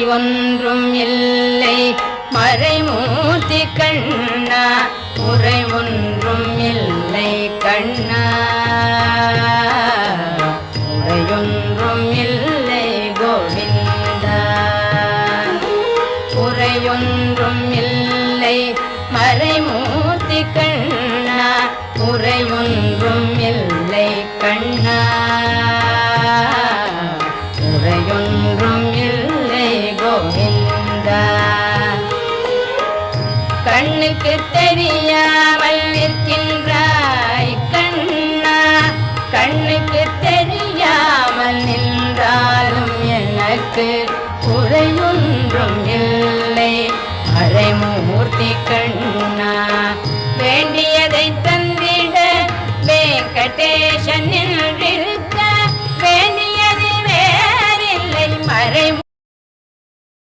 ஒன்றும் இல்லை மறைமூர்த்தி கண்ணா குறை ஒன்றும் இல்லை கண்ணா குறையொன்றும் இல்லை கோவிந்தா குறையொன்றும் இல்லை மறைமூர்த்தி கண்ணா குறையொன்றும் இல்லை கண்ணா குறையொன்றும் இல்லை கோவிந்தா கண்ணுக்கு தெரியாமல் நிற்கின்றாய் கண்ணா கண்ணுக்கு தெரியாமல் நின்றாலும் எனக்கு குறையொன்றும் இல்லை மறைமூர்த்தி கண்ணா வேண்டியதை தந்திட வெங்கடேசன்